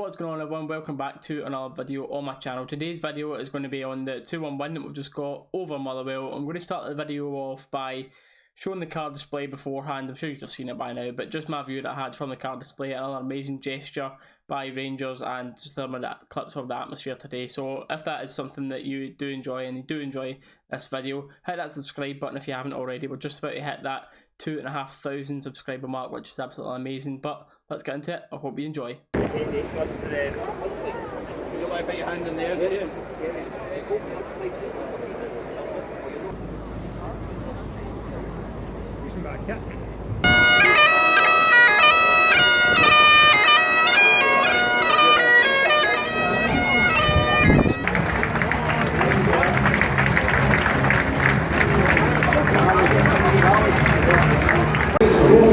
What's going on, everyone? Welcome back to another video on my channel. Today's video is going to be on the 2-1 that we've just got over Motherwell. I'm going to start the video off by showing the card display beforehand. I'm sure you've seen it by now, but just my view that I had from the card display. Another amazing gesture by Rangers, and just some of the clips of the atmosphere today. So if that is something that you do enjoy and you do enjoy this video, hit that subscribe button if you haven't already. We're just about to hit that 2,500 subscriber mark, which is absolutely amazing. But let's get into it. I hope you enjoy. You don't want to put your hand in there, do you? Pushing back, yeah.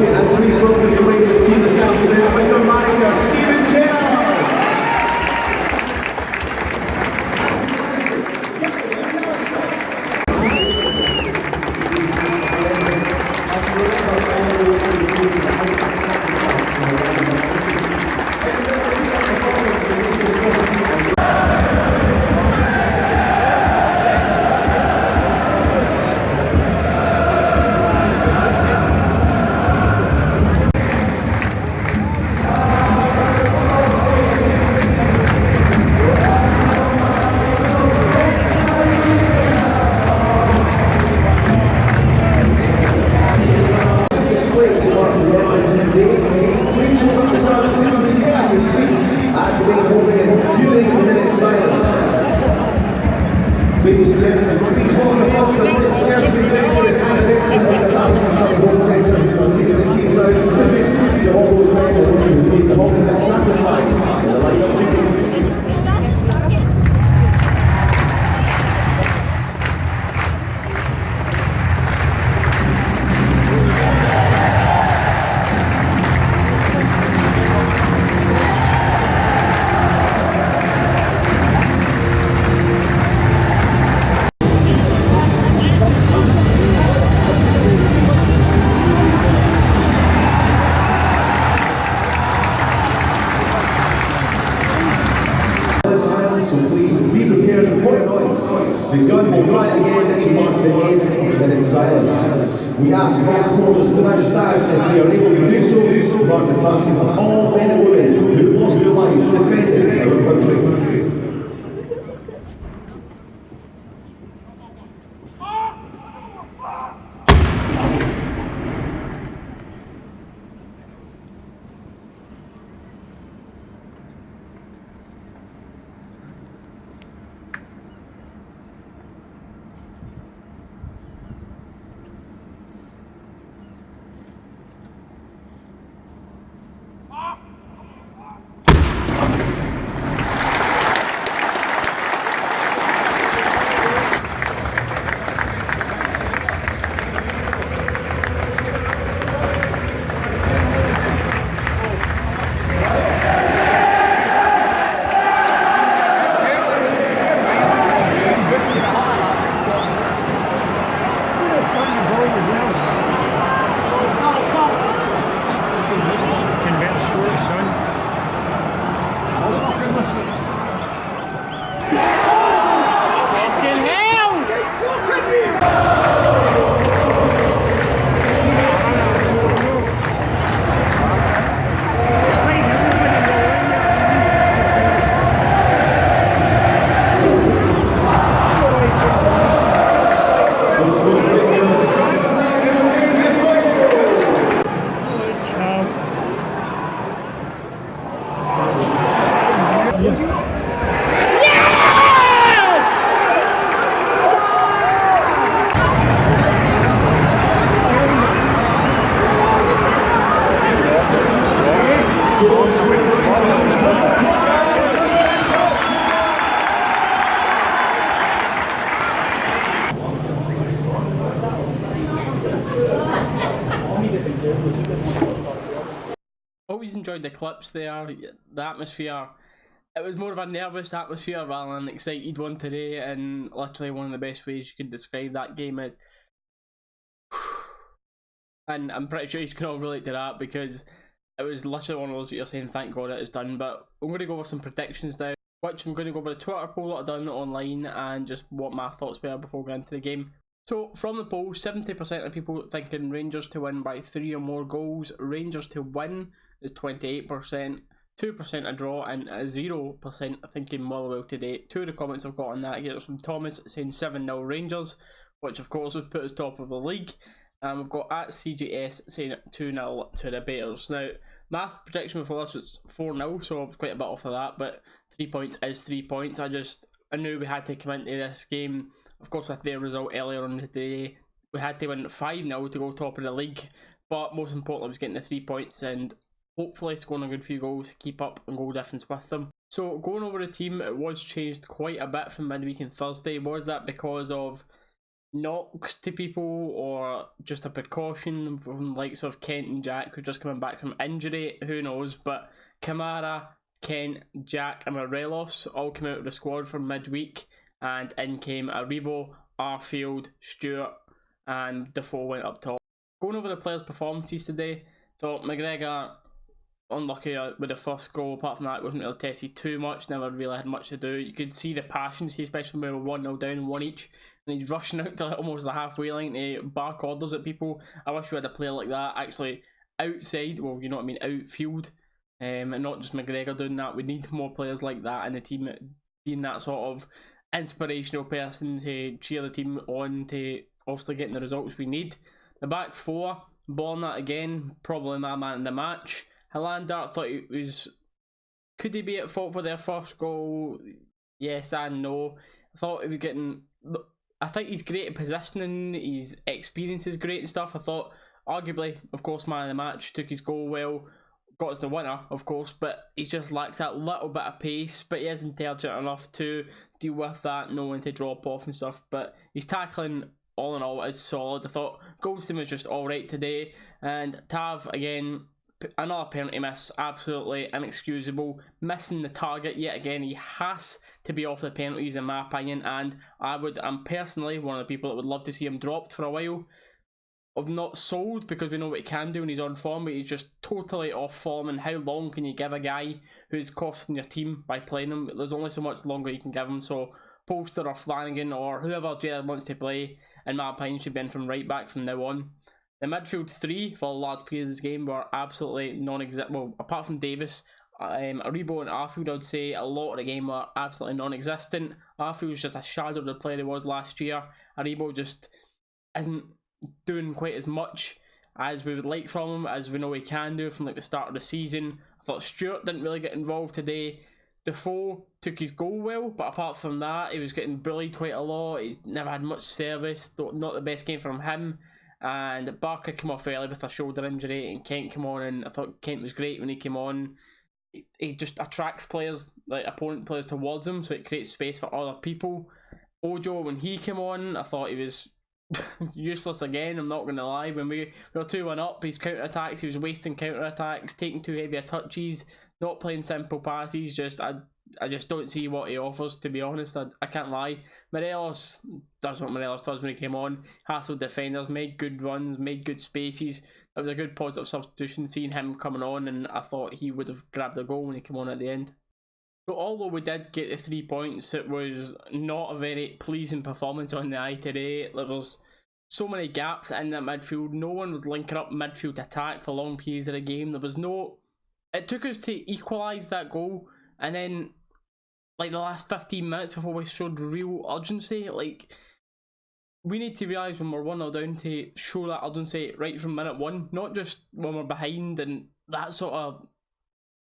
And please welcome the Rangers team this afternoon with their manager, Stephen Ladies and gentlemen, please hold the up to the pitch. Yes, we venture and venture with the love of the centre. Leading the teams out of the tribute to all those men who made the ultimate sacrifice in the line of duty. So please be prepared for the noise. The gun will fire again to mark the end of the minute silence. We ask all supporters to now stand if they are able to do so to mark the passing of all men and women who lost their lives defending our country. Always enjoyed the clips there, the atmosphere. It was more of a nervous atmosphere rather than an excited one today, and literally one of the best ways you could describe that game is, and I'm pretty sure you can all relate to that, because it was literally one of those that you're saying, thank God it is done. But I'm going to go over some predictions now, which I'm going to go over the Twitter poll that I've done online and just what my thoughts were before going into the game. So from the poll, 70% of people thinking Rangers to win by 3 or more goals. Rangers to win is 28%, 2% a draw, and 0% thinking Motherwell today. 2 of the comments I've got on that here is from Thomas saying 7-0 Rangers, which of course would put us top of the league. And we've got at CGS saying 2-0 to the Bears. Now, my prediction before this was 4-0, so I was quite a bit off of that, but 3 points is 3 points. I knew we had to come into this game, of course, with their result earlier on today. We had to win 5-0 to go top of the league, but most importantly was getting the 3 points and hopefully scoring a good few goals to keep up and goal difference with them. So going over the team, it was changed quite a bit from midweek and Thursday. Was that because of knocks to people or just a precaution from likes of Kent and Jack, who just coming back from injury? Who knows? But Kamara, Kent, Jack and Morelos all came out of the squad for midweek, and in came Aribo, Arfield, Stewart and Defoe went up top. Going over the players' performances today, thought McGregor unlucky with the first goal. Apart from that, it wasn't really tested too much, never really had much to do. You could see the passion, especially when we were 1-0 down, 1 each, and he's rushing out to almost the halfway line to bark orders at people. I wish we had a player like that actually outside, well, you know what I mean, outfield, and not just McGregor doing that. We need more players like that in the team, being that sort of inspirational person to cheer the team on to obviously getting the results we need. The back four, Borna again, probably my man in the match. Helander, thought he was, could he be at fault for their first goal? Yes and no. I thought he was getting, I think he's great at positioning, his experience is great and stuff. I thought arguably, of course, man of the match, took his goal well, got us the winner, of course, but he just lacks that little bit of pace, but he is intelligent enough to deal with that, knowing to drop off and stuff. But his tackling, all in all, is solid. I thought Goldstein was just alright today, and Tav, again, another penalty miss, absolutely inexcusable, missing the target yet again. He has to be off the penalties in my opinion, and I'm personally one of the people that would love to see him dropped for a while. I've not sold because we know what he can do when he's on form, but he's just totally off form. And how long can you give a guy who's costing your team by playing him? There's only so much longer you can give him. So Polster or Flanagan or whoever Gerrard wants to play, in my opinion, should be in from right back from now on. The midfield three for a large period of this game were absolutely non-existent. Well, apart from Davis, Aribo and Arfield, I would say a lot of the game were absolutely non-existent. Arfield was just a shadow of the player he was last year. Aribo just isn't doing quite as much as we would like from him, as we know he can do from like the start of the season. I thought Stewart didn't really get involved today. Defoe took his goal well, but apart from that, he was getting bullied quite a lot. He never had much service, not the best game from him. And Barker came off early with a shoulder injury, and Kent came on, and I thought Kent was great when he came on. He just attracts players, like opponent players, towards him, so it creates space for other people. Ojo, when he came on, I thought he was useless again, I'm not going to lie. When we were 2-1 up, his counter-attacks, he was wasting counter-attacks, taking too heavy touches, not playing simple passes. I just don't see what he offers, to be honest. I can't lie. Morelos does what Morelos does when he came on. Hassled defenders, made good runs, made good spaces. It was a good positive substitution seeing him coming on, and I thought he would have grabbed the goal when he came on at the end. So although we did get the 3 points, it was not a very pleasing performance on the eye today. There was so many gaps in that midfield. No one was linking up midfield attack for long periods of the game. There was no... It took us to equalise that goal, and then like the last 15 minutes before we showed real urgency. Like, we need to realise when we're 1-0 down to show that urgency right from minute one, not just when we're behind, and that sort of...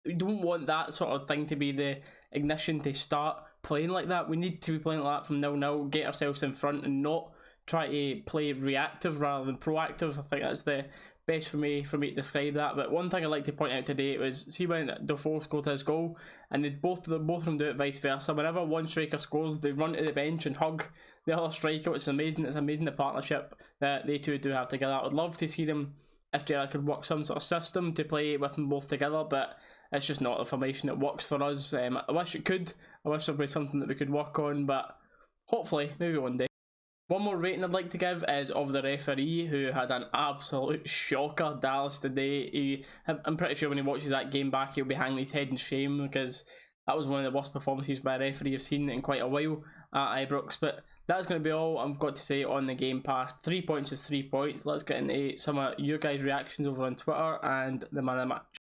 We don't want that sort of thing to be the ignition to start playing like that. We need to be playing like that from 0-0, get ourselves in front and not try to play reactive rather than proactive. I think that's the best for me to describe that. But one thing I'd like to point out today was, see when Defoe scored his goal, and they both of them do it vice versa. Whenever one striker scores, they run to the bench and hug the other striker. It's amazing. It's amazing the partnership that they two do have together. I would love to see them, if Gerrard could work some sort of system to play with them both together, but it's just not the formation that works for us. I wish it could. I wish there would be something that we could work on, but hopefully, maybe one day. One more rating I'd like to give is of the referee, who had an absolute shocker, Dallas, today. I'm pretty sure when he watches that game back, he'll be hanging his head in shame, because that was one of the worst performances by a referee I've seen in quite a while at Ibrox. But that's going to be all I've got to say on the game past. 3 points is 3 points. Let's get into some of your guys' reactions over on Twitter and the man of the match.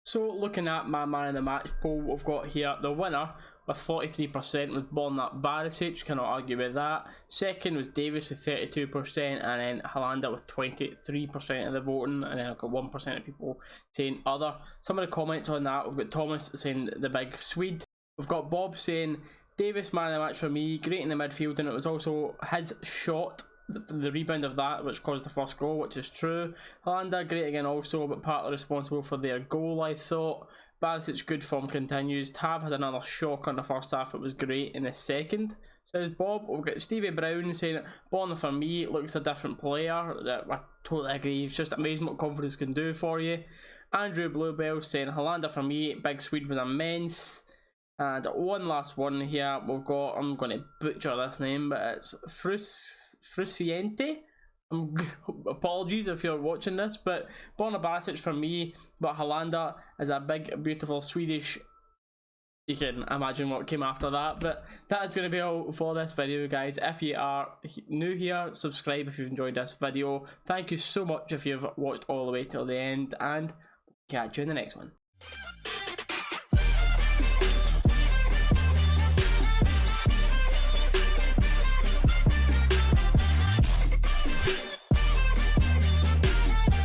So looking at my man of the match poll, we've got here the winner with 43% was Borna Barisic, cannot argue with that. Second was Davis with 32%, and then Helander with 23% of the voting, and then I've got 1% of people saying other. Some of the comments on that, we've got Thomas saying the big Swede. We've got Bob saying Davis man of the match for me, great in the midfield, and it was also his shot, the rebound of that, which caused the first goal, which is true. Helander great again also, but partly responsible for their goal, I thought. Barisic's good form continues. Tav had another shock on the first half, it was great in the second, says Bob. We've got Stevie Brown saying that Borna for me looks a different player. I totally agree, it's just amazing what confidence can do for you. Andrew Bluebell saying Helander for me, big Swede was immense. And one last one here, we've got, I'm going to butcher this name, but it's Fruciente. Apologies if you're watching this, but Borna Barisic for me, but Helander is a big, beautiful Swedish. You can imagine what came after that, but that is going to be all for this video, guys. If you are new here, subscribe if you've enjoyed this video. Thank you so much if you've watched all the way till the end, and catch you in the next one.